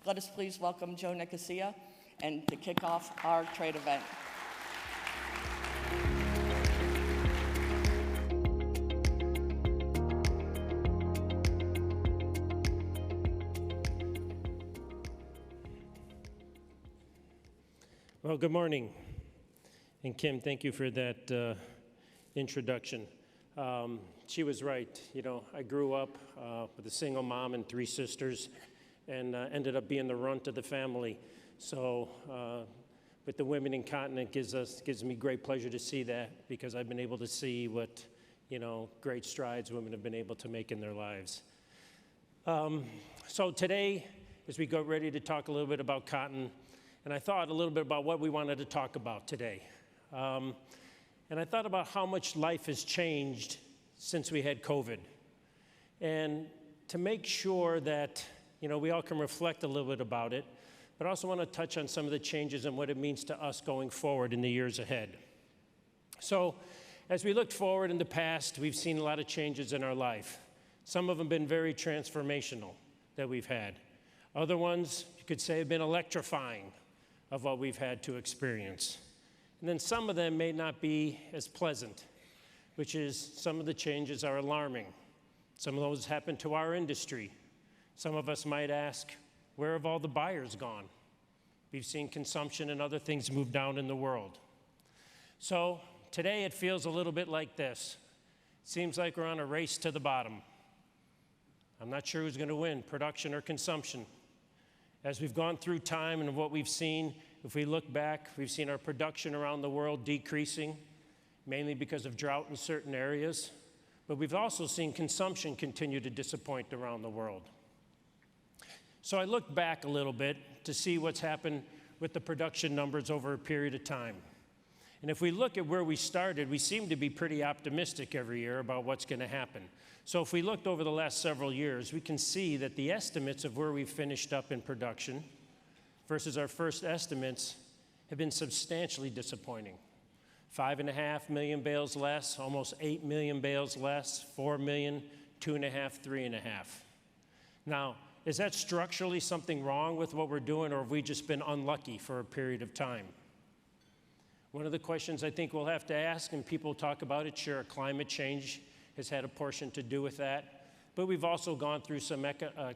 let us please welcome Joe Nicosia and to kick off our trade event. Well, good morning. And Kim, thank you for that introduction. She was right. You know, I grew up with a single mom and 3 sisters and ended up being the runt of the family. So with the Women in Continent gives me great pleasure to see that, because I've been able to see what, great strides women have been able to make in their lives. So today, as we go ready to talk a little bit about cotton, and I thought a little bit about what we wanted to talk about today. And I thought about how much life has changed since we had COVID. And to make sure that, we all can reflect a little bit about it, but I also want to touch on some of the changes and what it means to us going forward in the years ahead. So as we looked forward in the past, we've seen a lot of changes in our life. Some of them have been very transformational that we've had. Other ones, you could say, have been electrifying of what we've had to experience. And then some of them may not be as pleasant, which is some of the changes are alarming. Some of those happen to our industry. Some of us might ask, where have all the buyers gone? We've seen consumption and other things move down in the world. So today it feels a little bit like this. Seems like we're on a race to the bottom. I'm not sure who's going to win, production or consumption. As we've gone through time and what we've seen, if we look back, we've seen our production around the world decreasing, mainly because of drought in certain areas. But we've also seen consumption continue to disappoint around the world. So I looked back a little bit to see what's happened with the production numbers over a period of time. And if we look at where we started, we seem to be pretty optimistic every year about what's going to happen. So if we looked over the last several years, we can see that the estimates of where we finished up in production versus our first estimates have been substantially disappointing. 5.5 million bales less, almost 8 million bales less, 4 million, 2.5, 3.5. Now, is that structurally something wrong with what we're doing, or have we just been unlucky for a period of time? One of the questions I think we'll have to ask, and people talk about it, sure, climate change has had a portion to do with that. But we've also gone through some,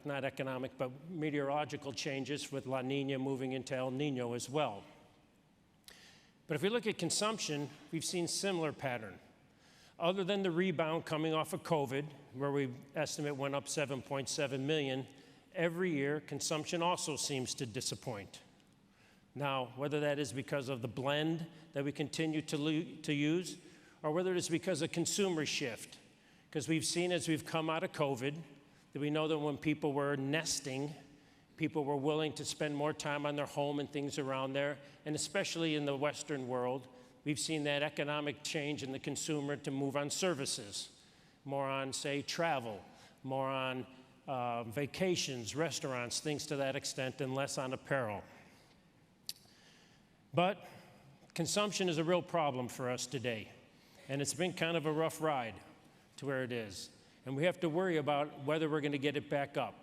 not economic, but meteorological changes with La Nina moving into El Nino as well. But if we look at consumption, we've seen similar pattern. Other than the rebound coming off of COVID, where we estimate went up 7.7 million, every year consumption also seems to disappoint. Now, whether that is because of the blend that we continue to use, or whether it is because of consumer shift. Because we've seen as we've come out of COVID that we know that when people were nesting, people were willing to spend more time on their home and things around there. And especially in the Western world, we've seen that economic change in the consumer to move on services, more on, say, travel, more on vacations, restaurants, things to that extent, and less on apparel. But consumption is a real problem for us today. And it's been kind of a rough ride to where it is. And we have to worry about whether we're going to get it back up.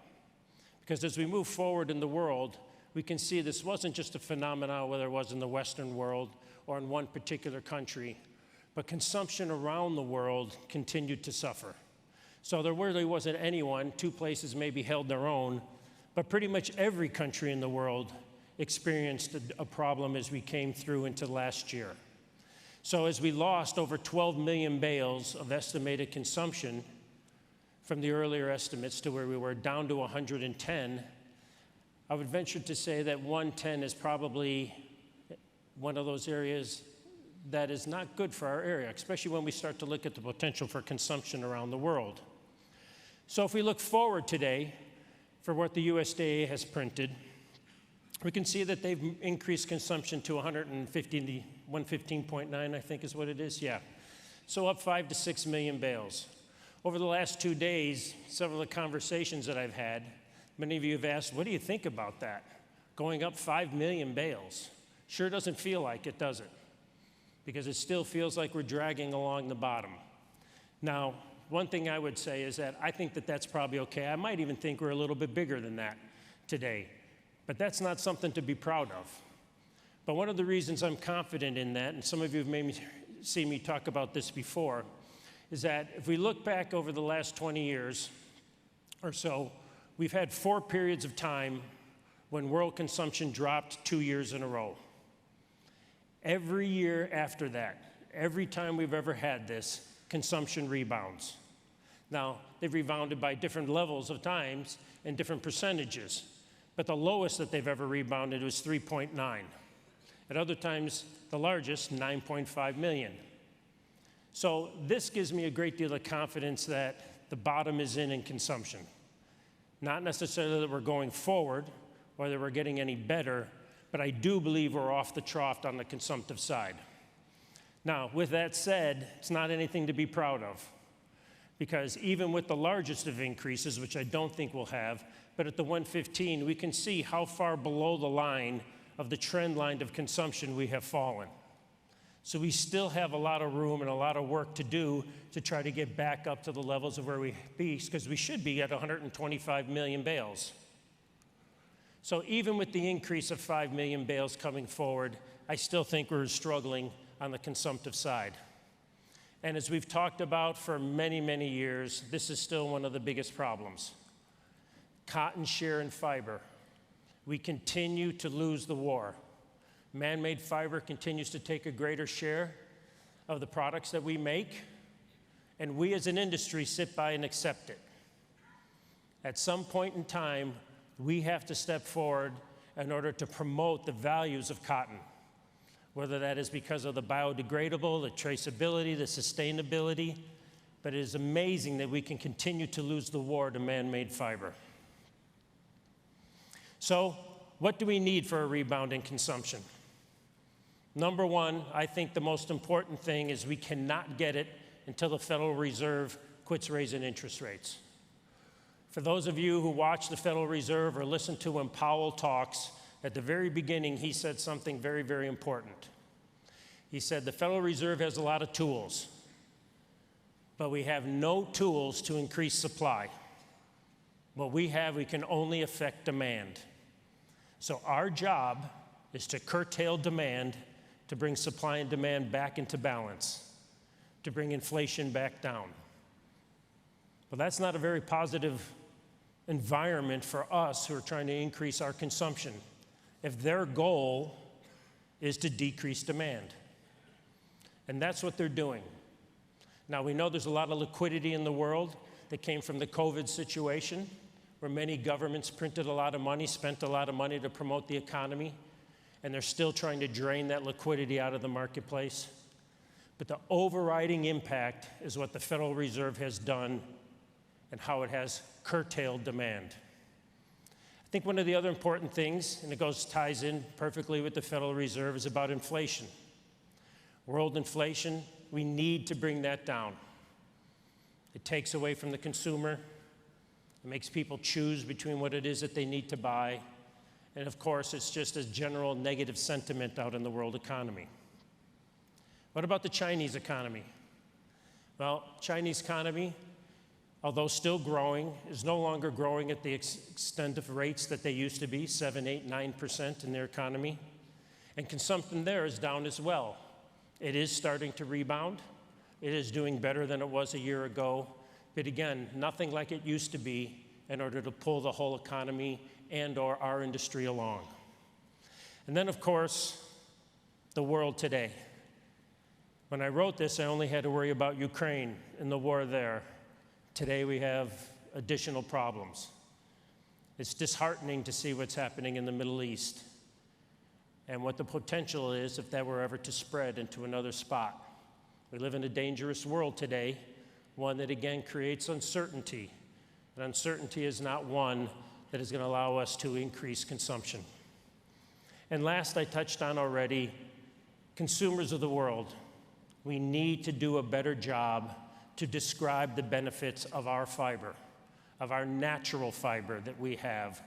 Because as we move forward in the world, we can see this wasn't just a phenomenon, whether it was in the Western world or in one particular country, but consumption around the world continued to suffer. So there really wasn't anyone, 2 places maybe held their own, but pretty much every country in the world experienced a problem as we came through into last year. So as we lost over 12 million bales of estimated consumption from the earlier estimates to where we were down to 110, I would venture to say that 110 is probably one of those areas that is not good for our area, especially when we start to look at the potential for consumption around the world. So if we look forward today for what the USDA has printed, we can see that they've increased consumption to 115.9, I think is what it is, yeah. So up 5 to 6 million bales. Over the last 2 days, several of the conversations that I've had, many of you have asked, what do you think about that? Going up 5 million bales. Sure doesn't feel like it, does it? Because it still feels like we're dragging along the bottom. Now, one thing I would say is that I think that that's probably okay. I might even think we're a little bit bigger than that today. But that's not something to be proud of. But one of the reasons I'm confident in that, and some of you have maybe seen me talk about this before, is that if we look back over the last 20 years or so, we've had 4 periods of time when world consumption dropped 2 years in a row. Every year after that, every time we've ever had this, consumption rebounds. Now, they've rebounded by different levels of times and different percentages, but the lowest that they've ever rebounded was 3.9. At other times, the largest, 9.5 million. So this gives me a great deal of confidence that the bottom is in consumption. Not necessarily that we're going forward or that we're getting any better, but I do believe we're off the trough on the consumptive side. Now, with that said, it's not anything to be proud of, because even with the largest of increases, which I don't think we'll have, but at the 115, we can see how far below the line of the trend line of consumption we have fallen. So we still have a lot of room and a lot of work to do to try to get back up to the levels of where we be, because we should be at 125 million bales. So even with the increase of 5 million bales coming forward, I still think we're struggling on the consumptive side. And as we've talked about for many, many years, this is still one of the biggest problems. Cotton share and fiber. We continue to lose the war. Man-made fiber continues to take a greater share of the products that we make, and we as an industry sit by and accept it. At some point in time, we have to step forward in order to promote the values of cotton, whether that is because of the biodegradable, the traceability, the sustainability, but it is amazing that we can continue to lose the war to man-made fiber. So, what do we need for a rebound in consumption? Number one, I think the most important thing is we cannot get it until the Federal Reserve quits raising interest rates. For those of you who watch the Federal Reserve or listen to when Powell talks, at the very beginning he said something very, very important. He said the Federal Reserve has a lot of tools, but we have no tools to increase supply. What we have, we can only affect demand. So our job is to curtail demand, to bring supply and demand back into balance, to bring inflation back down. But that's not a very positive environment for us who are trying to increase our consumption, if their goal is to decrease demand. And that's what they're doing. Now, we know there's a lot of liquidity in the world that came from the COVID situation, where many governments printed a lot of money, spent a lot of money to promote the economy, and they're still trying to drain that liquidity out of the marketplace. But the overriding impact is what the Federal Reserve has done and how it has curtailed demand. I think one of the other important things, and it ties in perfectly with the Federal Reserve, is about inflation. World inflation, we need to bring that down. It takes away from the consumer. It makes people choose between what it is that they need to buy. And of course, it's just a general negative sentiment out in the world economy. What about the Chinese economy? Well, Chinese economy, although still growing, is no longer growing at the extent of rates that they used to be, 7, 8, 9% in their economy. And consumption there is down as well. It is starting to rebound. It is doing better than it was a year ago. But again, nothing like it used to be in order to pull the whole economy and or our industry along. And then, of course, the world today. When I wrote this, I only had to worry about Ukraine and the war there. Today we have additional problems. It's disheartening to see what's happening in the Middle East and what the potential is if that were ever to spread into another spot. We live in a dangerous world today, one that again creates uncertainty. And uncertainty is not one that is going to allow us to increase consumption. And last, I touched on already, consumers of the world. We need to do a better job to describe the benefits of our fiber, of our natural fiber that we have.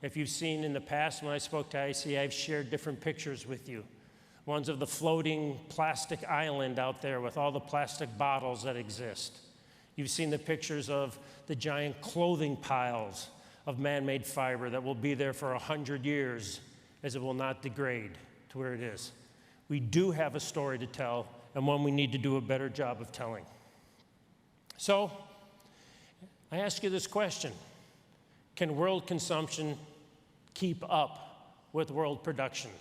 If you've seen in the past when I spoke to ICA, I've shared different pictures with you. Ones of the floating plastic island out there with all the plastic bottles that exist. You've seen the pictures of the giant clothing piles of man-made fiber that will be there for 100 years, as it will not degrade to where it is. We do have a story to tell, and one we need to do a better job of telling. So, I ask you this question: can world consumption keep up with world production?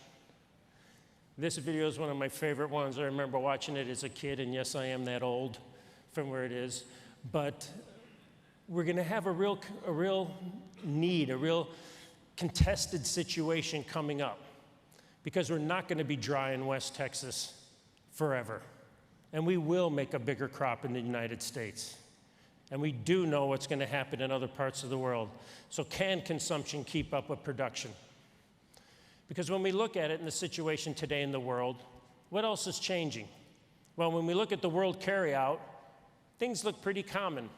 This video is one of my favorite ones. I remember watching it as a kid, and yes, I am that old from where it is. But we're going to have a real need, a real contested situation coming up, because we're not going to be dry in West Texas forever. And we will make a bigger crop in the United States. And we do know what's going to happen in other parts of the world. So can consumption keep up with production? Because when we look at it in the situation today in the world, what else is changing? Well, when we look at the world carryout, things look pretty common.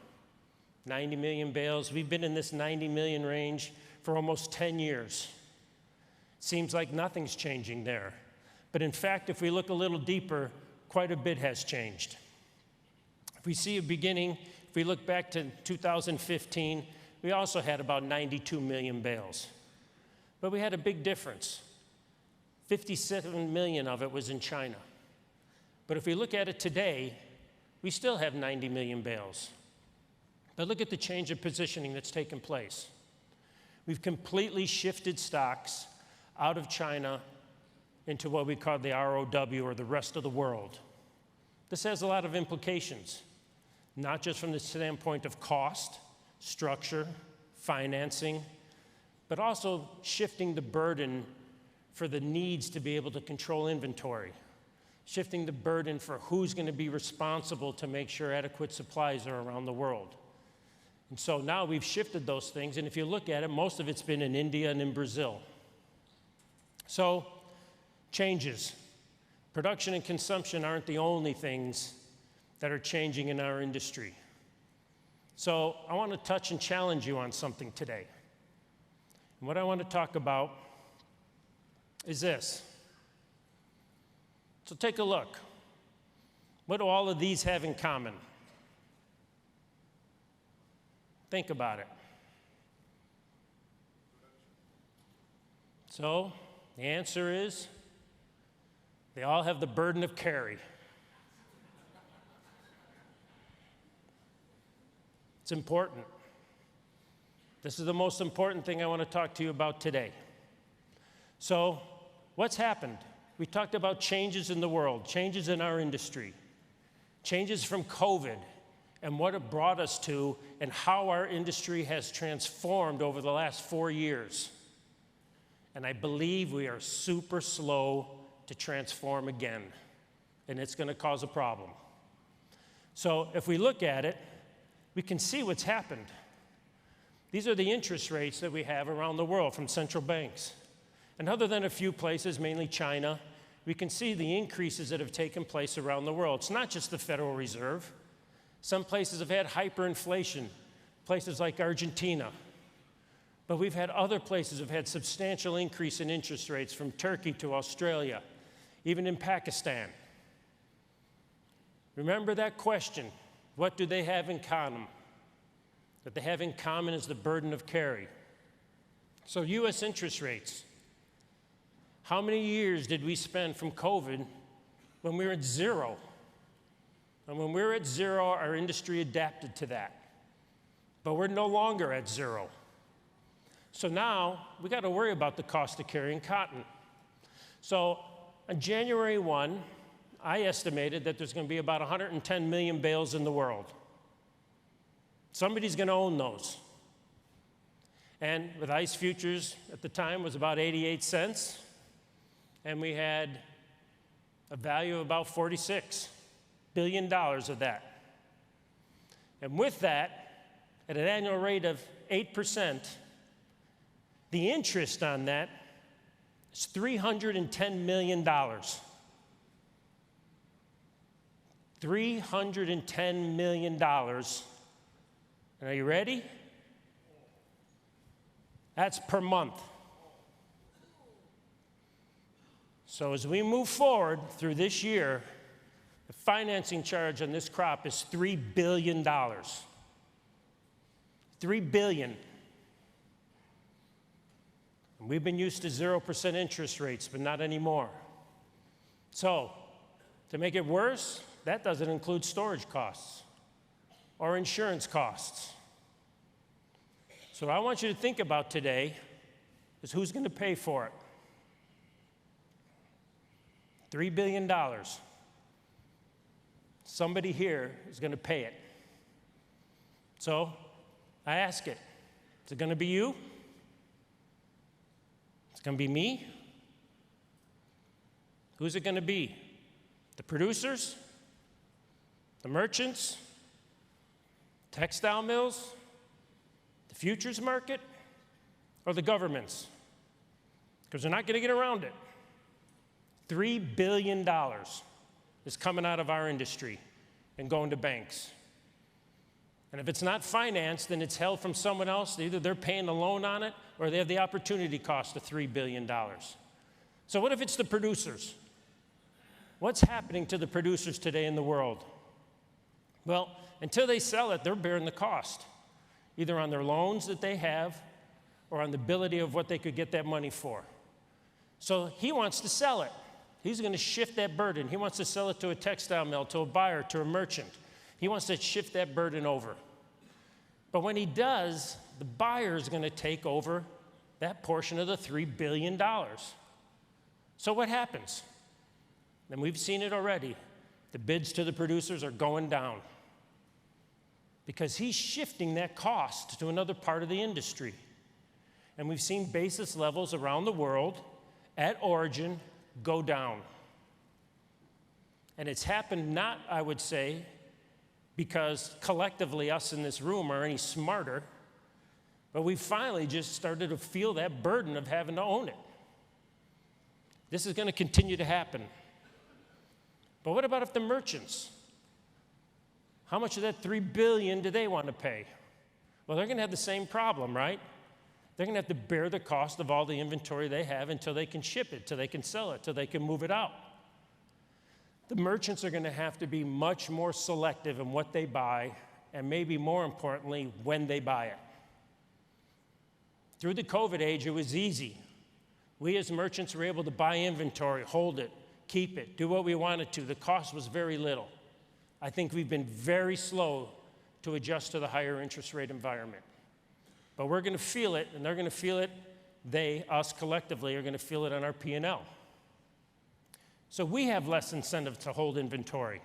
90 million bales. We've been in this 90 million range for almost 10 years. Seems like nothing's changing there. But in fact, if we look a little deeper, quite a bit has changed. If we see a beginning, if we look back to 2015, we also had about 92 million bales. But we had a big difference. 57 million of it was in China. But if we look at it today, we still have 90 million bales. But look at the change of positioning that's taken place. We've completely shifted stocks out of China into what we call the ROW, or the rest of the world. This has a lot of implications, not just from the standpoint of cost, structure, financing, but also shifting the burden for the needs to be able to control inventory, shifting the burden for who's going to be responsible to make sure adequate supplies are around the world. And so now we've shifted those things, and if you look at it, most of it's been in India and in Brazil. So, changes. Production and consumption aren't the only things that are changing in our industry. So, I want to touch and challenge you on something today. And what I want to talk about is this. So take a look. What do all of these have in common? Think about it. So the answer is they all have the burden of carry. It's important. This is the most important thing I want to talk to you about today. So, what's happened? We talked about changes in the world, changes in our industry, changes from COVID, and what it brought us to, and how our industry has transformed over the last 4 years. And I believe we are super slow to transform again, and it's going to cause a problem. So, if we look at it, we can see what's happened. These are the interest rates that we have around the world from central banks. And other than a few places, mainly China, we can see the increases that have taken place around the world. It's not just the Federal Reserve. Some places have had hyperinflation, places like Argentina. But we've had other places that have had substantial increase in interest rates, from Turkey to Australia, even in Pakistan. Remember that question, what do they have in common? That they have in common is the burden of carry. So U.S. interest rates. How many years did we spend from COVID when we were at zero? And when we were at zero, our industry adapted to that. But we're no longer at zero. So now we got to worry about the cost of carrying cotton. So on January 1, I estimated that there's going to be about 110 million bales in the world. Somebody's going to own those. And with ICE futures at the time was about 88 cents, and we had a value of about $46 billion of that. And with that, at an annual rate of 8%, the interest on that is $310 million. $310 million. And are you ready? That's per month. So as we move forward through this year, the financing charge on this crop is $3 billion. $3 billion. And we've been used to 0% interest rates, but not anymore. So, to make it worse, that doesn't include storage costs or insurance costs. So what I want you to think about today is who's going to pay for it. $3 billion. Somebody here is going to pay it. So I ask it, is it going to be you? It's going to be me? Who's it going to be? The producers? The merchants? Textile mills? The futures market? Or the governments? Because they're not going to get around it. $3 billion is coming out of our industry and going to banks. And if it's not financed, then it's held from someone else. Either they're paying the loan on it, or they have the opportunity cost of $3 billion. So what if it's the producers? What's happening to the producers today in the world? Well, until they sell it, they're bearing the cost, either on their loans that they have or on the ability of what they could get that money for. So he wants to sell it. He's going to shift that burden. He wants to sell it to a textile mill, to a buyer, to a merchant. He wants to shift that burden over. But when he does, the buyer is going to take over that portion of the $3 billion. So what happens? And we've seen it already. The bids to the producers are going down because he's shifting that cost to another part of the industry. And we've seen basis levels around the world at origin go down. And it's happened not, I would say, because collectively us in this room are any smarter, but we finally just started to feel that burden of having to own it. This is going to continue to happen. But what about if the merchants? How much of that $3 billion do they want to pay? Well, they're going to have the same problem, right? They're going to have to bear the cost of all the inventory they have until they can ship it, till they can sell it, till they can move it out. The merchants are going to have to be much more selective in what they buy, and maybe more importantly, when they buy it. Through the COVID age, it was easy. We as merchants were able to buy inventory, hold it, keep it, do what we wanted to. The cost was very little. I think we've been very slow to adjust to the higher interest rate environment. But we're going to feel it, and they're going to feel it. They, us collectively, are going to feel it on our P&L. So we have less incentive to hold inventory.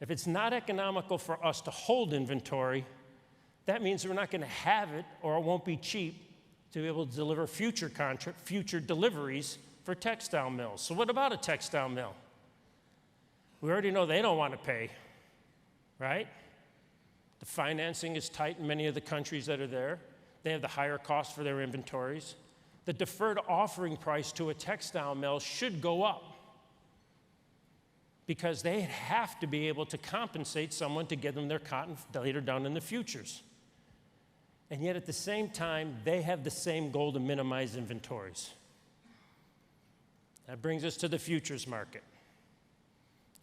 If it's not economical for us to hold inventory, that means we're not going to have it, or it won't be cheap to be able to deliver future deliveries for textile mills. So what about a textile mill? We already know they don't want to pay, right? The financing is tight in many of the countries that are there. They have the higher cost for their inventories. The deferred offering price to a textile mill should go up because they have to be able to compensate someone to get them their cotton later down in the futures. And yet at the same time, they have the same goal to minimize inventories. That brings us to the futures market.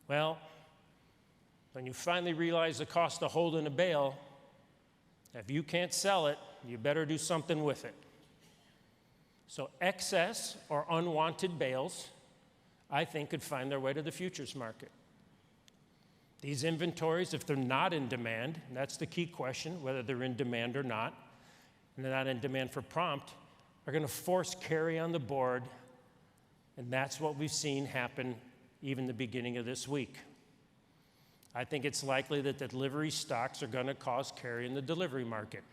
Well, when you finally realize the cost of holding a bale, if you can't sell it, you better do something with it. So excess or unwanted bales, I think, could find their way to the futures market. These inventories, if they're not in demand, and that's the key question, whether they're in demand or not, and they're not in demand for prompt, are going to force carry on the board, and that's what we've seen happen even the beginning of this week. I think it's likely that the delivery stocks are going to cause carry in the delivery market.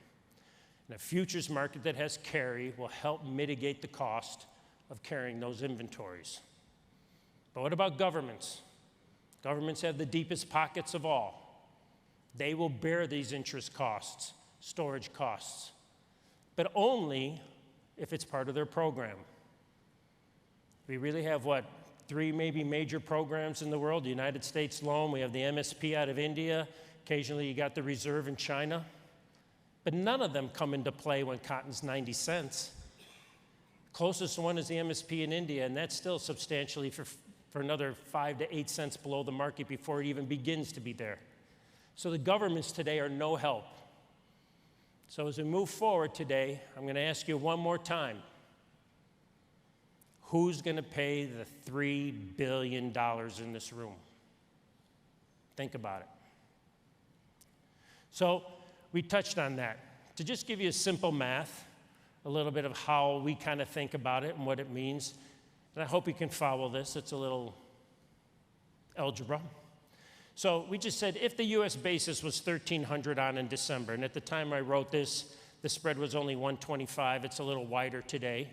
And a futures market that has carry will help mitigate the cost of carrying those inventories. But what about governments? Governments have the deepest pockets of all. They will bear these interest costs, storage costs, but only if it's part of their program. We really have, what, 3 maybe major programs in the world: the United States loan, we have the MSP out of India, occasionally you got the reserve in China. But none of them come into play when cotton's 90 cents. Closest one is the MSP in India, and that's still substantially for another 5 to 8 cents below the market before it even begins to be there. So the governments today are no help. So as we move forward today, I'm going to ask you one more time. Who's going to pay the $3 billion in this room? Think about it. So we touched on that. To just give you a simple math, a little bit of how we kind of think about it and what it means, and I hope you can follow this. It's a little algebra. So we just said if the U.S. basis was 1,300 on in December, and at the time I wrote this, the spread was only 125. It's a little wider today.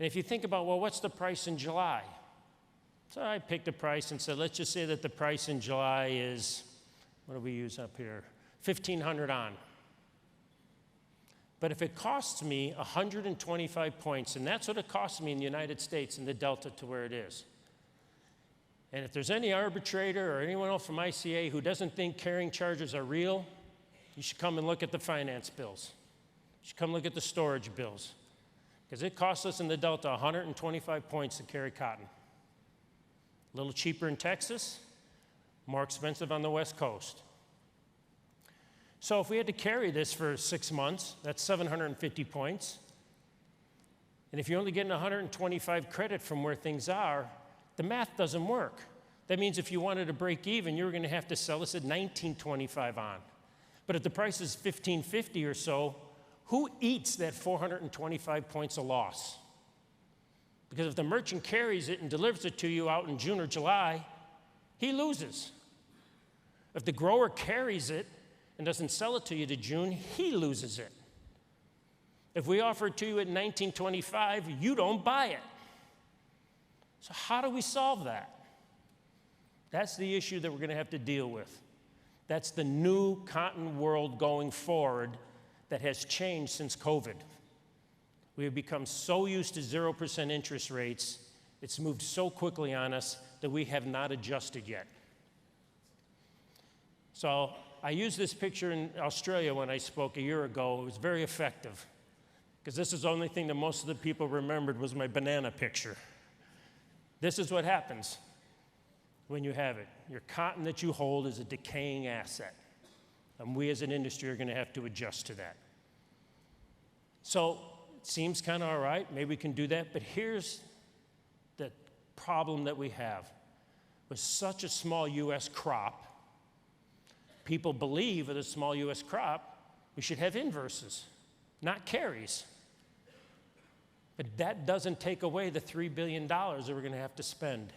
And if you think about, well, what's the price in July? So I picked a price and said, let's just say that the price in July is, what do we use up here? 1,500 on. But if it costs me 125 points, and that's what it costs me in the United States in the delta to where it is. And if there's any arbitrator or anyone else from ICA who doesn't think carrying charges are real, you should come and look at the finance bills. You should come look at the storage bills. Because it costs us in the delta 125 points to carry cotton. A little cheaper in Texas, more expensive on the West Coast. So if we had to carry this for 6 months, that's 750 points. And if you're only getting 125 credit from where things are, the math doesn't work. That means if you wanted to break even, you were going to have to sell us at 1925 on. But if the price is 1550 or so, who eats that 425 points of loss? Because if the merchant carries it and delivers it to you out in June or July, he loses. If the grower carries it and doesn't sell it to you to June, he loses it. If we offer it to you at 1925, you don't buy it. So how do we solve that? That's the issue that we're going to have to deal with. That's the new cotton world going forward that has changed since COVID. We have become so used to 0% interest rates, it's moved so quickly on us that we have not adjusted yet. So I used this picture in Australia when I spoke a year ago. It was very effective, because this is the only thing that most of the people remembered was my banana picture. This is what happens when you have it. Your cotton that you hold is a decaying asset. And we as an industry are going to have to adjust to that. So it seems kind of all right. Maybe we can do that. But here's the problem that we have. With such a small U.S. crop, people believe with a small U.S. crop, we should have inverses, not carries. But that doesn't take away the $3 billion that we're going to have to spend.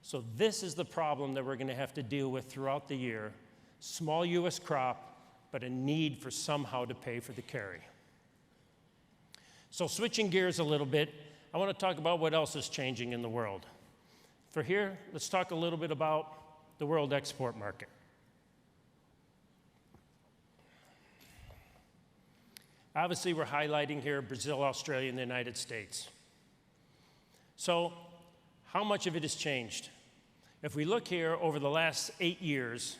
So this is the problem that we're going to have to deal with throughout the year. Small U.S. crop, but a need for somehow to pay for the carry. So switching gears a little bit, I want to talk about what else is changing in the world. For here, let's talk a little bit about the world export market. Obviously, we're highlighting here Brazil, Australia, and the United States. So how much of it has changed? If we look here over the last 8 years,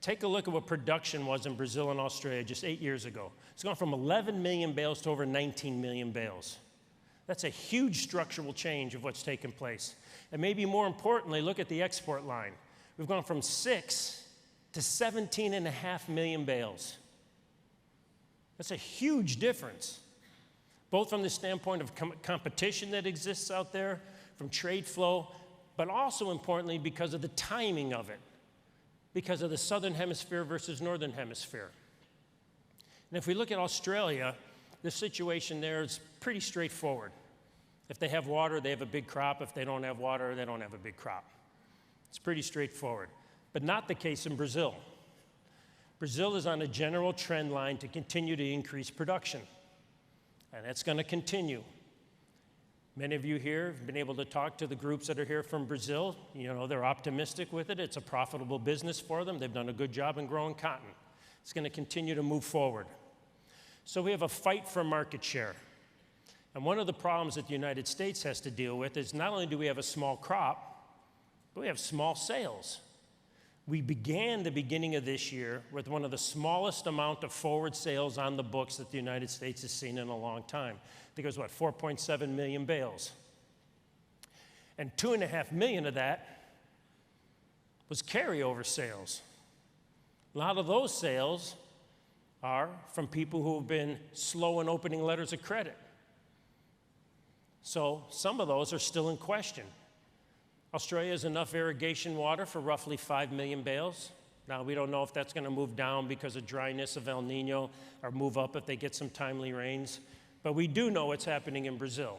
take a look at what production was in Brazil and Australia just 8 years ago. It's gone from 11 million bales to over 19 million bales. That's a huge structural change of what's taken place. And maybe more importantly, look at the export line. We've gone from 6 to 17.5 million bales. That's a huge difference, both from the standpoint of competition that exists out there, from trade flow, but also importantly because of the timing of it, because of the southern hemisphere versus northern hemisphere. And if we look at Australia, the situation there is pretty straightforward. If they have water, they have a big crop. If they don't have water, they don't have a big crop. It's pretty straightforward, but not the case in Brazil. Brazil is on a general trend line to continue to increase production, and that's going to continue. Many of you here have been able to talk to the groups that are here from Brazil. You know, they're optimistic with it. It's a profitable business for them. They've done a good job in growing cotton. It's going to continue to move forward. So we have a fight for market share. And one of the problems that the United States has to deal with is not only do we have a small crop, but we have small sales. We began the beginning of this year with one of the smallest amount of forward sales on the books that the United States has seen in a long time. I think it was, 4.7 million bales. And 2.5 million of that was carryover sales. A lot of those sales are from people who have been slow in opening letters of credit. So some of those are still in question. Australia has enough irrigation water for roughly 5 million bales. Now, we don't know if that's going to move down because of dryness of El Nino or move up if they get some timely rains. But we do know what's happening in Brazil.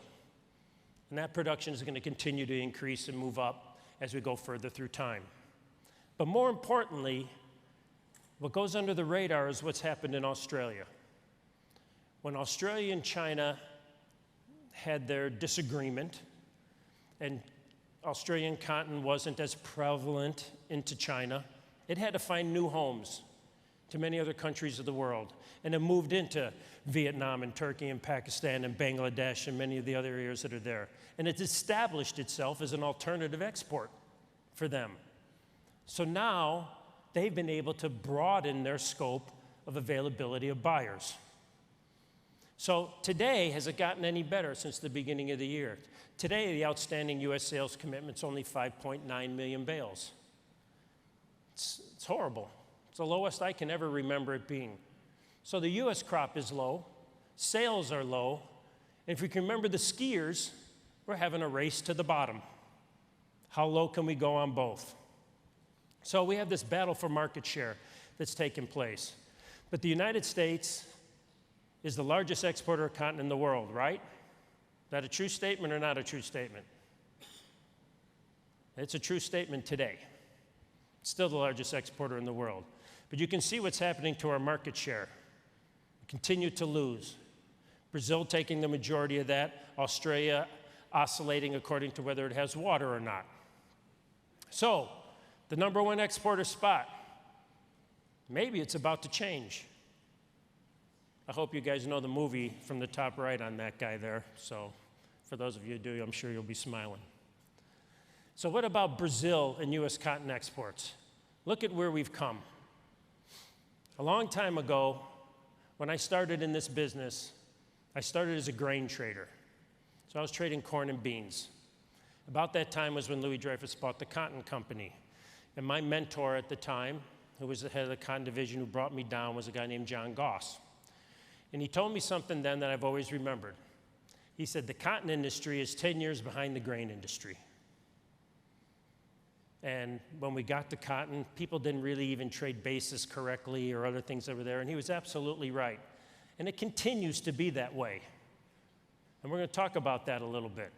And that production is going to continue to increase and move up as we go further through time. But more importantly, what goes under the radar is what's happened in Australia. When Australia and China had their disagreement, and Australian cotton wasn't as prevalent into China, it had to find new homes to many other countries of the world. And it moved into Vietnam and Turkey and Pakistan and Bangladesh and many of the other areas that are there. And it established itself as an alternative export for them. So now they've been able to broaden their scope of availability of buyers. So today, has it gotten any better since the beginning of the year? Today, the outstanding U.S. sales commitment's only 5.9 million bales. It's horrible. It's the lowest I can ever remember it being. So the U.S. crop is low, sales are low, and if you can remember the skiers, we're having a race to the bottom. How low can we go on both? So we have this battle for market share that's taken place. But the United States is the largest exporter of cotton in the world, right? Is that a true statement or not a true statement? It's a true statement today. It's still the largest exporter in the world. But you can see what's happening to our market share. We continue to lose. Brazil taking the majority of that, Australia oscillating according to whether it has water or not. So, the number one exporter spot, maybe it's about to change. I hope you guys know the movie from the top right on that guy there. So for those of you who do, I'm sure you'll be smiling. So what about Brazil and U.S. cotton exports? Look at where we've come. A long time ago, when I started in this business, I started as a grain trader. So I was trading corn and beans. About that time was when Louis Dreyfus bought the cotton company. And my mentor at the time, who was the head of the cotton division who brought me down, was a guy named John Goss. And he told me something then that I've always remembered. He said, the cotton industry is 10 years behind the grain industry. And when we got to cotton, people didn't really even trade basis correctly or other things over there, and he was absolutely right. And it continues to be that way. And we're going to talk about that a little bit.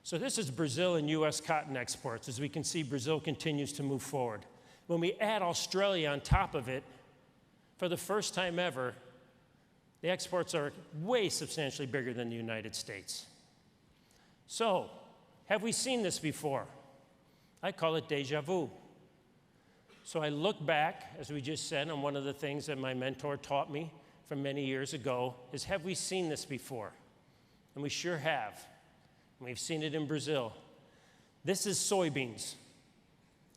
So this is Brazil and U.S. cotton exports. As we can see, Brazil continues to move forward. When we add Australia on top of it, for the first time ever, the exports are way substantially bigger than the United States. So, have we seen this before? I call it deja vu. So I look back, as we just said, on one of the things that my mentor taught me from many years ago is, have we seen this before? And we sure have. And we've seen it in Brazil. This is soybeans.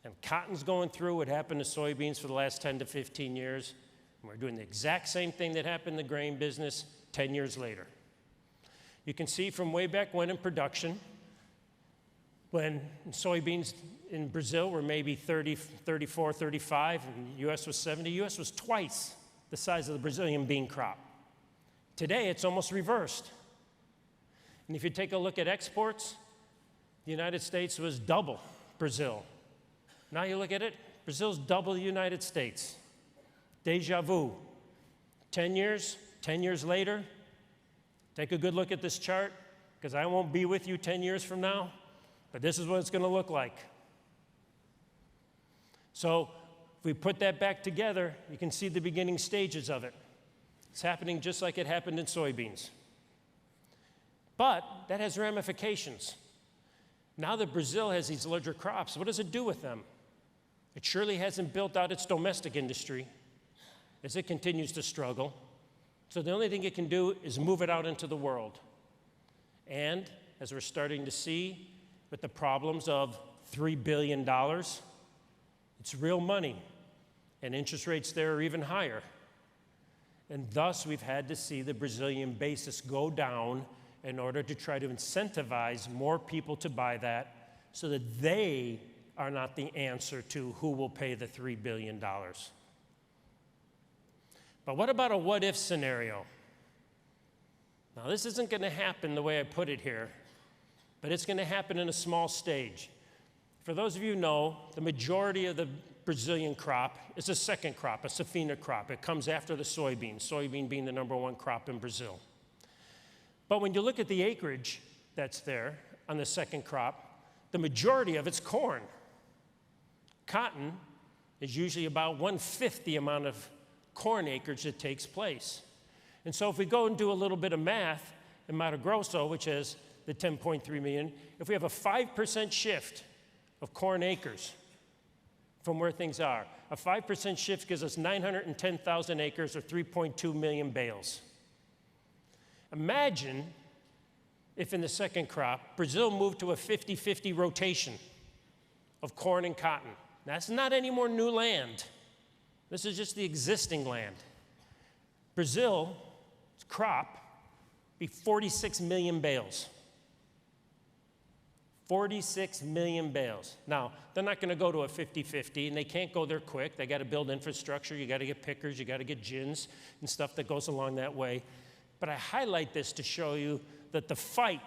And cotton's going through what happened to soybeans for the last 10 to 15 years. And we're doing the exact same thing that happened in the grain business 10 years later. You can see from way back when in production, when soybeans in Brazil were maybe 30, 34, 35, and the U.S. was 70, U.S. was twice the size of the Brazilian bean crop. Today, it's almost reversed. And if you take a look at exports, the United States was double Brazil. Now you look at it, Brazil's double the United States. Deja vu. 10 years later, take a good look at this chart, because I won't be with you 10 years from now, but this is what it's going to look like. So if we put that back together, you can see the beginning stages of it. It's happening just like it happened in soybeans. But that has ramifications. Now that Brazil has these larger crops, what does it do with them? It surely hasn't built out its domestic industry as it continues to struggle. So the only thing it can do is move it out into the world. And as we're starting to see with the problems of $3 billion, it's real money. And interest rates there are even higher. And thus, we've had to see the Brazilian basis go down in order to try to incentivize more people to buy that so that they are not the answer to who will pay the $3 billion. But what about a what-if scenario? Now, this isn't going to happen the way I put it here, but it's going to happen in a small stage. For those of you who know, the majority of the Brazilian crop is a second crop, a safrinha crop. It comes after the soybean being the #1 crop in Brazil. But when you look at the acreage that's there on the second crop, the majority of it's corn. Cotton is usually about 1/5 the amount of corn acreage that takes place. And so if we go and do a little bit of math in Mato Grosso, which is the 10.3 million, if we have a 5% shift of corn acres from where things are, a 5% shift gives us 910,000 acres or 3.2 million bales. Imagine if in the second crop, Brazil moved to a 50-50 rotation of corn and cotton. That's not any more new land. This is just the existing land. Brazil's crop be 46 million bales. 46 million bales. Now, they're not going to go to a 50-50, and they can't go there quick. They got to build infrastructure. You got to get pickers. You got to get gins and stuff that goes along that way. But I highlight this to show you that the fight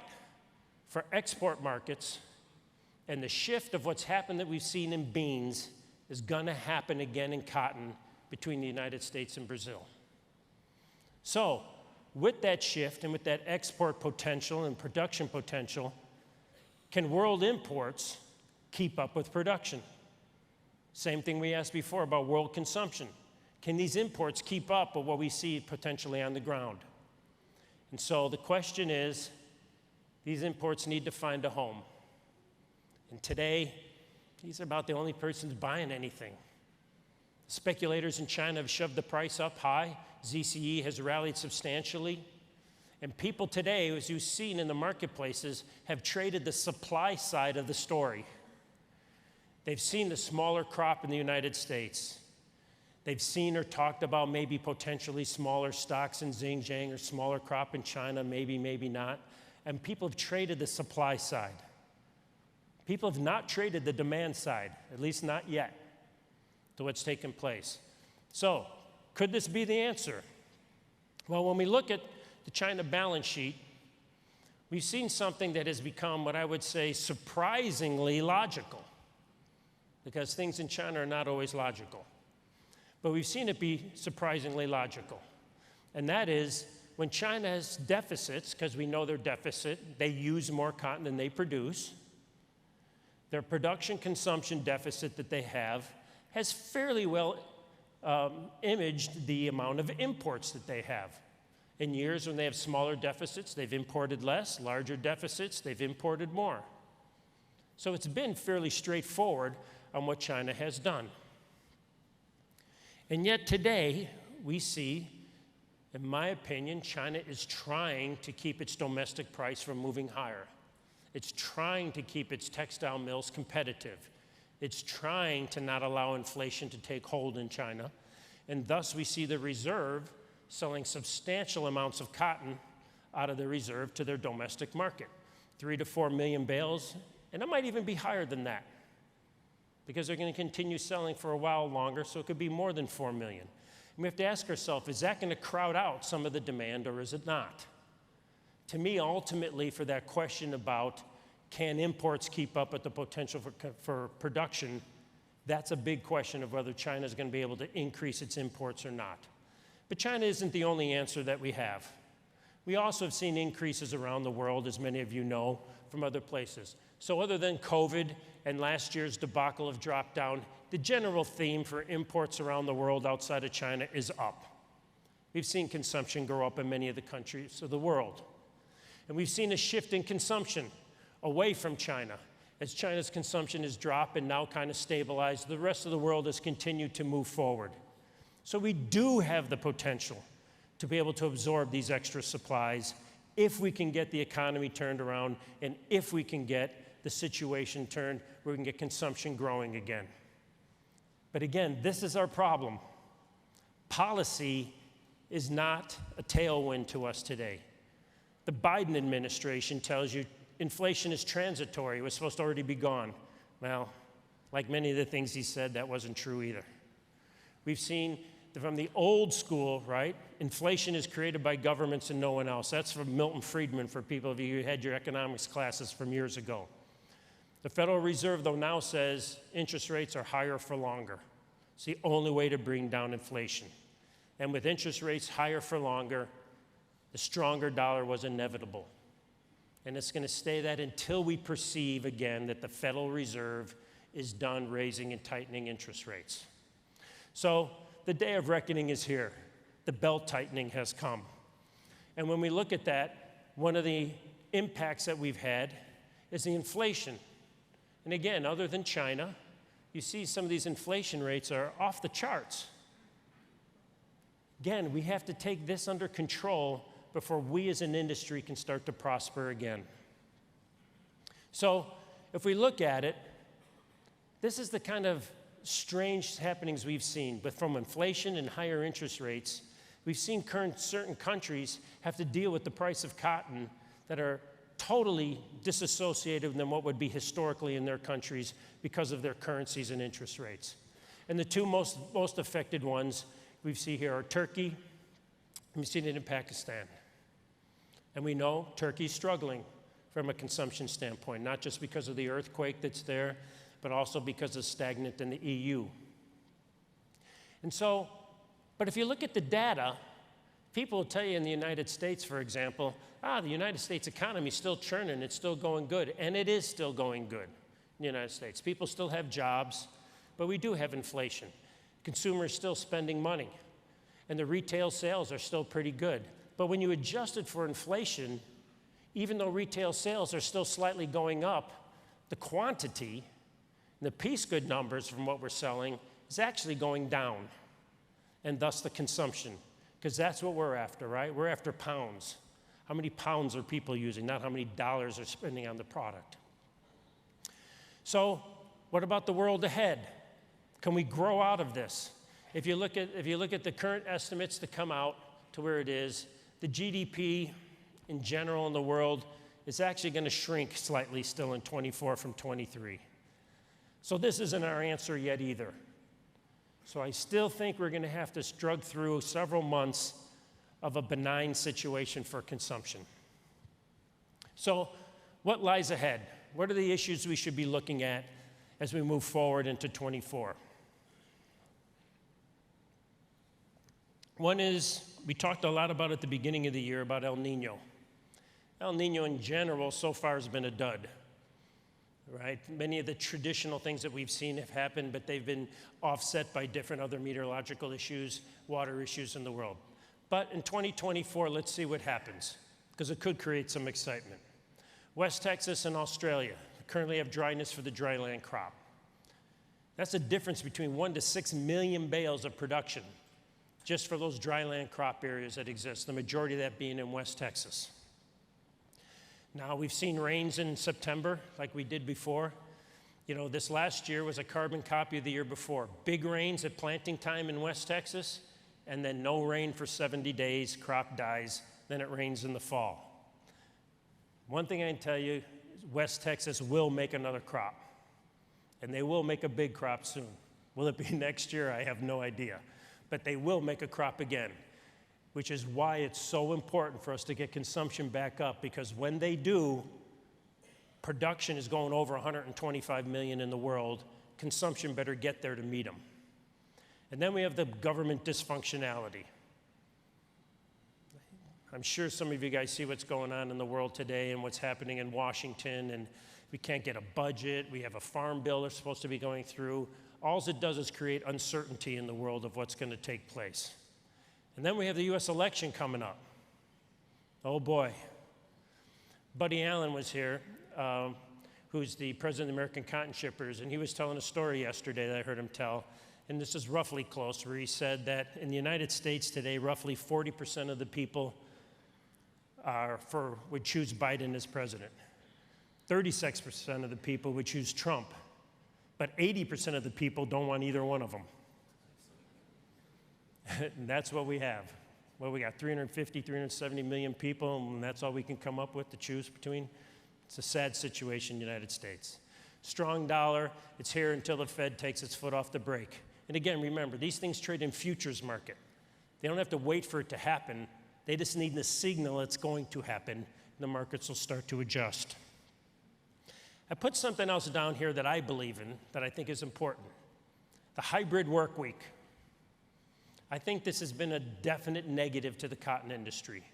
for export markets and the shift of what's happened that we've seen in beans is going to happen again in cotton between the United States and Brazil. So, with that shift and with that export potential and production potential, can world imports keep up with production? Same thing we asked before about world consumption. Can these imports keep up with what we see potentially on the ground? And so the question is, these imports need to find a home. And today, these are about the only persons buying anything. Speculators in China have shoved the price up high. ZCE has rallied substantially. And people today, as you've seen in the marketplaces, have traded the supply side of the story. They've seen the smaller crop in the United States. They've seen or talked about maybe potentially smaller stocks in Xinjiang or smaller crop in China, maybe, maybe not. And people have traded the supply side. People have not traded the demand side, at least not yet, to what's taken place. So, could this be the answer? Well, when we look at the China balance sheet, we've seen something that has become what I would say surprisingly logical, because things in China are not always logical. But we've seen it be surprisingly logical. And that is, when China has deficits, because we know they're deficit, they use more cotton than they produce, their production consumption deficit that they have has fairly well imaged the amount of imports that they have. In years when they have smaller deficits, they've imported less. Larger deficits, they've imported more. So it's been fairly straightforward on what China has done. And yet today, we see, in my opinion, China is trying to keep its domestic price from moving higher. It's trying to keep its textile mills competitive. It's trying to not allow inflation to take hold in China. And thus, we see the reserve selling substantial amounts of cotton out of the reserve to their domestic market. 3 to 4 million bales, and it might even be higher than that, because they're going to continue selling for a while longer, so it could be more than 4 million. And we have to ask ourselves, is that going to crowd out some of the demand, or is it not? To me, ultimately, for that question about can imports keep up with the potential for production, that's a big question of whether China is going to be able to increase its imports or not. But China isn't the only answer that we have. We also have seen increases around the world, as many of you know, from other places. So other than COVID and last year's debacle of drop down, the general theme for imports around the world outside of China is up. We've seen consumption grow up in many of the countries of the world. And we've seen a shift in consumption away from China. As China's consumption has dropped and now kind of stabilized, the rest of the world has continued to move forward. So we do have the potential to be able to absorb these extra supplies if we can get the economy turned around and if we can get the situation turned where we can get consumption growing again. But again, this is our problem. Policy is not a tailwind to us today. The Biden administration tells you inflation is transitory. It was supposed to already be gone. Well, like many of the things he said, that wasn't true either. We've seen old school, right? Inflation is created by governments and no one else. That's from Milton Friedman for people of you who had your economics classes from years ago. The Federal Reserve, though, now says interest rates are higher for longer. It's the only way to bring down inflation. And with interest rates higher for longer, the stronger dollar was inevitable. And it's going to stay that until we perceive again that the Federal Reserve is done raising and tightening interest rates. So the day of reckoning is here. The belt tightening has come. And when we look at that, one of the impacts that we've had is the inflation. And again, other than China, you see some of these inflation rates are off the charts. Again, we have to take this under control before we as an industry can start to prosper again. So if we look at it, this is the kind of strange happenings we've seen, but from inflation and higher interest rates, we've seen certain countries have to deal with the price of cotton that are totally disassociated than what would be historically in their countries because of their currencies and interest rates. And the two most affected ones we see here are Turkey, and we've seen it in Pakistan. And we know Turkey's struggling from a consumption standpoint, not just because of the earthquake that's there, but also because it's stagnant in the EU. And so, but if you look at the data, people will tell you in the United States, for example, the United States economy is still churning, it's still going good, and it is still going good in the United States. People still have jobs, but we do have inflation. Consumers still spending money, and the retail sales are still pretty good. But when you adjust it for inflation, even though retail sales are still slightly going up, the quantity, the piece good numbers from what we're selling is actually going down, and thus the consumption, because that's what we're after, right? We're after pounds. How many pounds are people using, not how many dollars are spending on the product. So what about the world ahead? Can we grow out of this? If you look at the current estimates to come out to where it is, the GDP in general in the world is actually going to shrink slightly still in 24 from 23. So this isn't our answer yet either. So I still think we're going to have to struggle through several months of a benign situation for consumption. So what lies ahead? What are the issues we should be looking at as we move forward into 24? One is, we talked a lot about at the beginning of the year about El Nino. El Nino in general so far has been a dud. Right? Many of the traditional things that we've seen have happened, but they've been offset by different other meteorological issues, water issues in the world. But in 2024, let's see what happens, because it could create some excitement. West Texas and Australia currently have dryness for the dry land crop. That's a difference between 1 to 6 million bales of production just for those dry land crop areas that exist, the majority of that being in West Texas. Now, we've seen rains in September like we did before. You know, this last year was a carbon copy of the year before. Big rains at planting time in West Texas, and then no rain for 70 days, crop dies, then it rains in the fall. One thing I can tell you, West Texas will make another crop, and they will make a big crop soon. Will it be next year? I have no idea. But they will make a crop again, which is why it's so important for us to get consumption back up, because when they do, production is going over 125 million in the world. Consumption better get there to meet them. And then we have the government dysfunctionality. I'm sure some of you guys see what's going on in the world today and what's happening in Washington, and we can't get a budget. We have a farm bill that's supposed to be going through. All it does is create uncertainty in the world of what's going to take place. And then we have the U.S. election coming up. Oh boy. Buddy Allen was here, who's the president of the American Cotton Shippers, and he was telling a story yesterday that I heard him tell, and this is roughly close, where he said that in the United States today, roughly 40% of the people would choose Biden as president. 36% of the people would choose Trump, but 80% of the people don't want either one of them. And that's what we have. Well, we got 350, 370 million people, and that's all we can come up with to choose between. It's a sad situation in the United States. Strong dollar, it's here until the Fed takes its foot off the brake. And again, remember, these things trade in futures market. They don't have to wait for it to happen. They just need the signal it's going to happen, and the markets will start to adjust. I put something else down here that I believe in, that I think is important. The hybrid work week. I think this has been a definite negative to the cotton industry.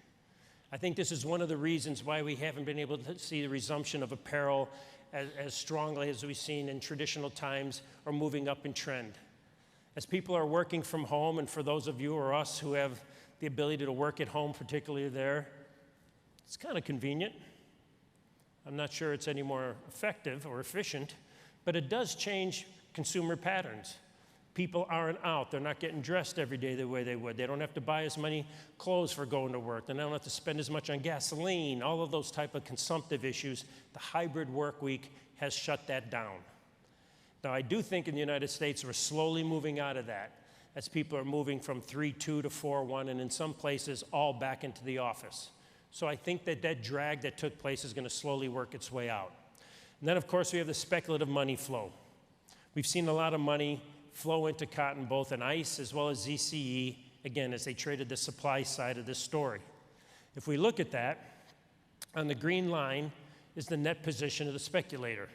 I think this is one of the reasons why we haven't been able to see the resumption of apparel as strongly as we've seen in traditional times or moving up in trend. As people are working from home, and for those of you or us who have the ability to work at home, particularly there, it's kind of convenient. I'm not sure it's any more effective or efficient, but it does change consumer patterns. People aren't out. They're not getting dressed every day the way they would. They don't have to buy as many clothes for going to work. They don't have to spend as much on gasoline, all of those type of consumptive issues. The hybrid work week has shut that down. Now, I do think in the United States we're slowly moving out of that as people are moving from 3-2 to 4-1, and in some places all back into the office. So I think that that drag that took place is going to slowly work its way out. And then, of course, we have the speculative money flow. We've seen a lot of money flow into cotton, both in ICE as well as ZCE, again, as they traded the supply side of this story. If we look at that, on the green line is the net position of the speculator.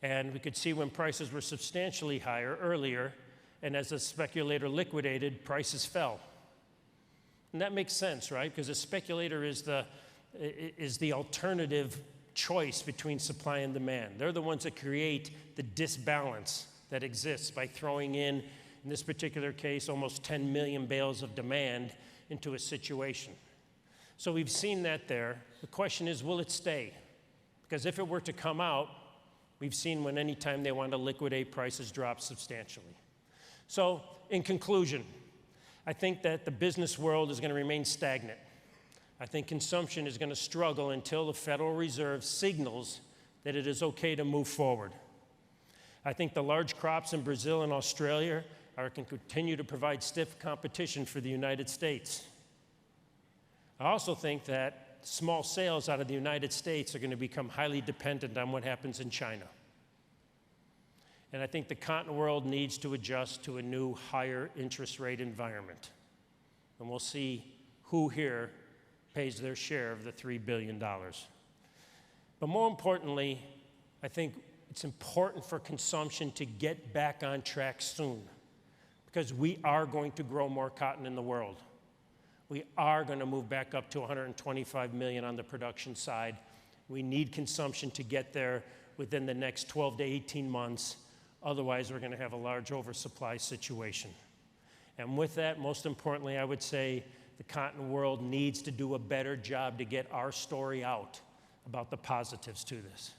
And we could see when prices were substantially higher earlier, and as the speculator liquidated, prices fell. And that makes sense, right? Because the speculator is the alternative choice between supply and demand. They're the ones that create the disbalance that exists by throwing in this particular case, almost 10 million bales of demand into a situation. So we've seen that there. The question is, will it stay? Because if it were to come out, we've seen when any time they want to liquidate, prices drop substantially. So in conclusion, I think that the business world is going to remain stagnant. I think consumption is going to struggle until the Federal Reserve signals that it is okay to move forward. I think the large crops in Brazil and Australia can continue to provide stiff competition for the United States. I also think that small sales out of the United States are going to become highly dependent on what happens in China. And I think the cotton world needs to adjust to a new higher interest rate environment. And we'll see who here pays their share of the $3 billion. But more importantly, I think it's important for consumption to get back on track soon, because we are going to grow more cotton in the world. We are going to move back up to 125 million on the production side. We need consumption to get there within the next 12 to 18 months. Otherwise, we're going to have a large oversupply situation. And with that, most importantly, I would say the cotton world needs to do a better job to get our story out about the positives to this.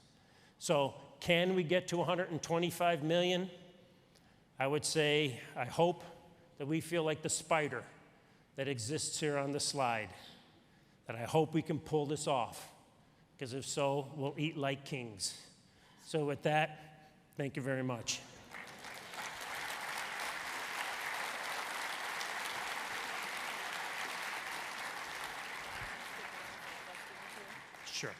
So can we get to 125 million? I would say, I hope that we feel like the spider that exists here on the slide, that I hope we can pull this off, because if so, we'll eat like kings. So with that, thank you very much. Sure.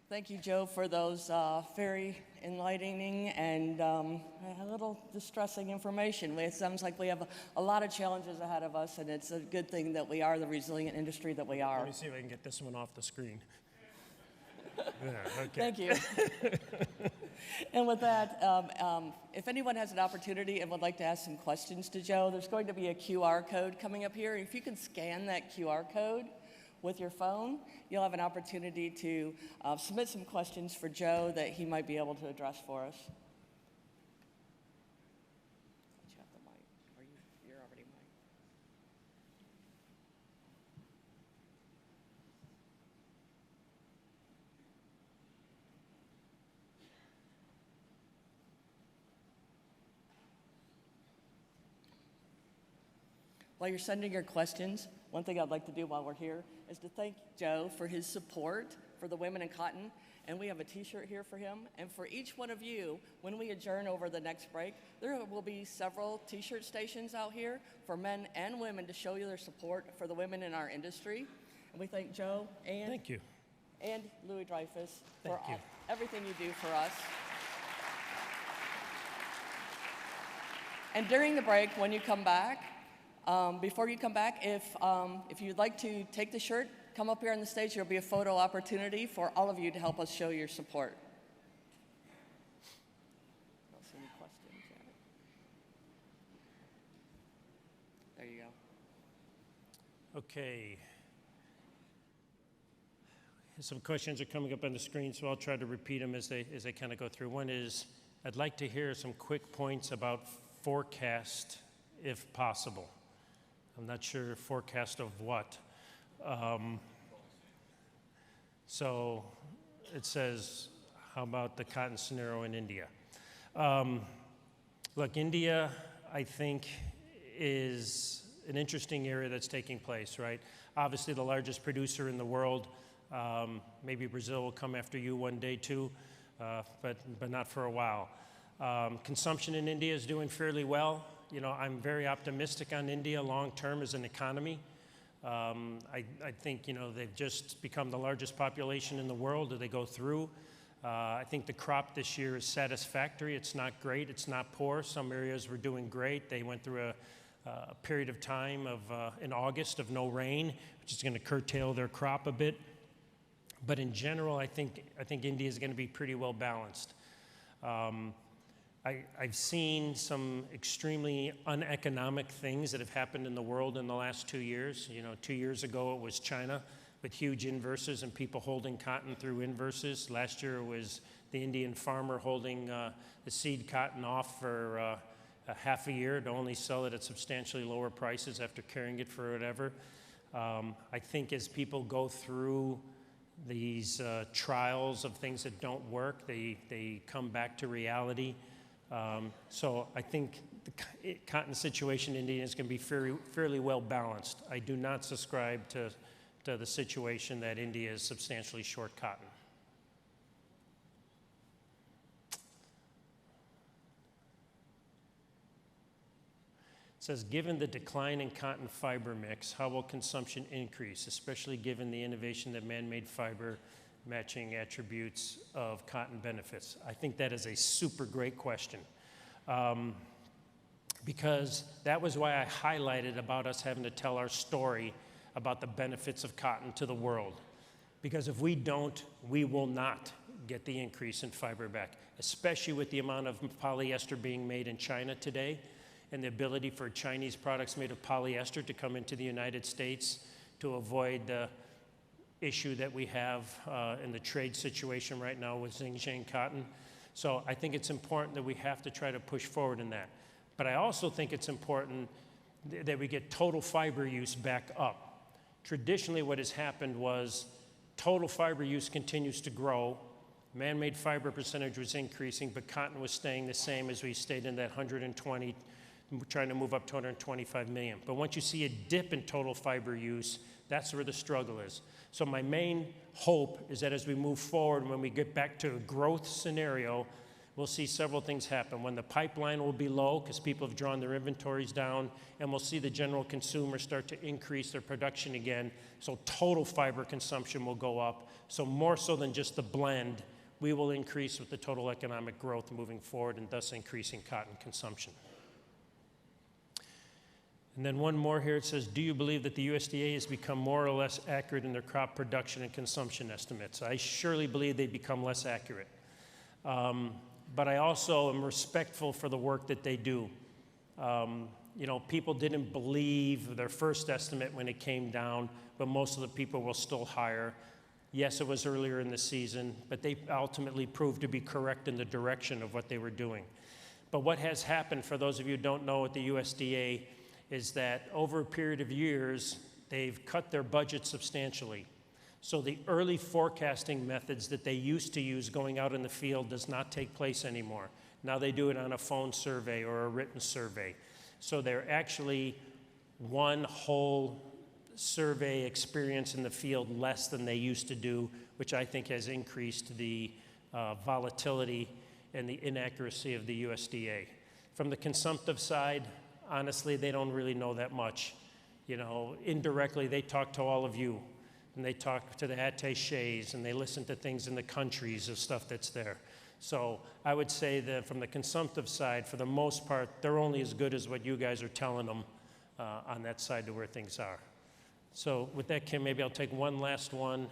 Thank you, Joe, for those very enlightening and a little distressing information. It sounds like we have a lot of challenges ahead of us, and it's a good thing that we are the resilient industry that we are. Let me see if I can get this one off the screen. Yeah, okay. Thank you. And with that, if anyone has an opportunity and would like to ask some questions to Joe, there's going to be a QR code coming up here. If you can scan that QR code with your phone, you'll have an opportunity to submit some questions for Joe that he might be able to address for us. You have the mic, or you're already mic. While you're sending your questions, one thing I'd like to do while we're here is to thank Joe for his support for the women in cotton. And we have a t-shirt here for him. And for each one of you, when we adjourn over the next break, there will be several t-shirt stations out here for men and women to show you their support for the women in our industry. And we thank Joe and, Thank you. And Louis Dreyfus for Thank you. everything you do for us. And during the break, when you come back, before you come back, if you'd like to take the shirt, come up here on the stage. There'll be a photo opportunity for all of you to help us show your support. Don't see any questions yet. There you go. Okay. Some questions are coming up on the screen, so I'll try to repeat them as they kind of go through. One is, I'd like to hear some quick points about forecast, if possible. I'm not sure forecast of what. So it says, how about the cotton scenario in India? Look, India, I think, is an interesting area that's taking place, right? Obviously, the largest producer in the world. Maybe Brazil will come after you one day too, but not for a while. Consumption in India is doing fairly well. You know, I'm very optimistic on India long term as an economy. I think, you know, they've just become the largest population in the world that they go through. I think the crop this year is satisfactory. It's not great, it's not poor. Some areas were doing great. They went through a period of time of, in August, of no rain, which is going to curtail their crop a bit. But in general, I think India is going to be pretty well balanced. I've seen some extremely uneconomic things that have happened in the world in the last 2 years. You know, 2 years ago it was China with huge inverses and people holding cotton through inverses. Last year it was the Indian farmer holding the seed cotton off for a half a year to only sell it at substantially lower prices after carrying it for whatever. I think as people go through these trials of things that don't work, they come back to reality. So I think the cotton situation in India is going to be fairly well balanced. I do not subscribe to the situation that India is substantially short cotton. It says, given the decline in cotton fiber mix, how will consumption increase, especially given the innovation that man-made fiber matching attributes of cotton benefits? I think that is a super great question, because that was why I highlighted about us having to tell our story about the benefits of cotton to the world. Because if we don't, we will not get the increase in fiber back, especially with the amount of polyester being made in China today and the ability for Chinese products made of polyester to come into the United States to avoid the issue that we have in the trade situation right now with Xinjiang cotton. So I think it's important that we have to try to push forward in that. But I also think it's important that we get total fiber use back up. Traditionally, what has happened was total fiber use continues to grow. Man-made fiber percentage was increasing, but cotton was staying the same as we stayed in that 120, trying to move up to 125 million. But once you see a dip in total fiber use, that's where the struggle is. So my main hope is that as we move forward, when we get back to a growth scenario, we'll see several things happen. When the pipeline will be low because people have drawn their inventories down, and we'll see the general consumer start to increase their production again. So total fiber consumption will go up. So more so than just the blend, we will increase with the total economic growth moving forward and thus increasing cotton consumption. And then one more here, it says, do you believe that the USDA has become more or less accurate in their crop production and consumption estimates? I surely believe they've become less accurate. But I also am respectful for the work that they do. You know, people didn't believe their first estimate when it came down, but most of the people were still higher. Yes, it was earlier in the season, but they ultimately proved to be correct in the direction of what they were doing. But what has happened, for those of you who don't know at the USDA, is that over a period of years, they've cut their budget substantially. So the early forecasting methods that they used to use going out in the field does not take place anymore. Now they do it on a phone survey or a written survey. So they're actually one whole survey experience in the field less than they used to do, which I think has increased the volatility and the inaccuracy of the USDA. From the consumptive side, honestly, they don't really know that much. You know, indirectly, they talk to all of you, and they talk to the attachés, and they listen to things in the countries of stuff that's there. So I would say that from the consumptive side, for the most part, they're only as good as what you guys are telling them on that side to where things are. So with that, Kim, maybe I'll take one last one.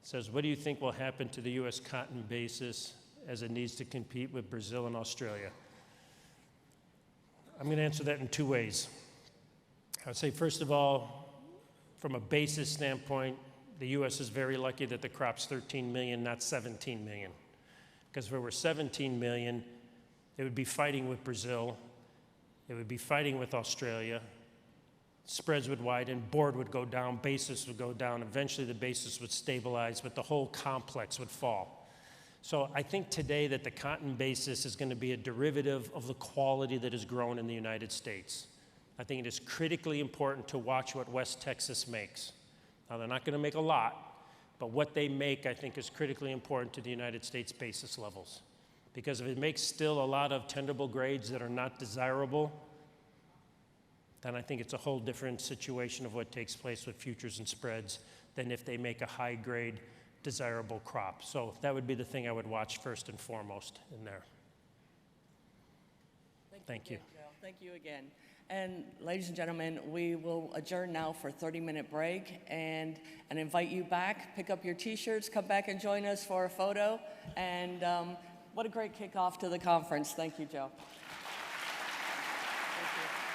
Says, what do you think will happen to the U.S. cotton basis as it needs to compete with Brazil and Australia? I'm going to answer that in two ways. I would say, first of all, from a basis standpoint, the U.S. is very lucky that the crop's 13 million, not 17 million. Because if it were 17 million, it would be fighting with Brazil, it would be fighting with Australia, spreads would widen, board would go down, basis would go down, eventually the basis would stabilize, but the whole complex would fall. So I think today that the cotton basis is going to be a derivative of the quality that is grown in the United States. I think it is critically important to watch what West Texas makes. Now, they're not going to make a lot, but what they make, I think, is critically important to the United States basis levels. Because if it makes still a lot of tenderable grades that are not desirable, then I think it's a whole different situation of what takes place with futures and spreads than if they make a high-grade, desirable crop. So that would be the thing I would watch first and foremost in there. Thank you. Joe. Thank you again. And ladies and gentlemen, we will adjourn now for a 30-minute break and invite you back. Pick up your T-shirts, come back and join us for a photo. And what a great kickoff to the conference. Thank you, Joe. Thank you.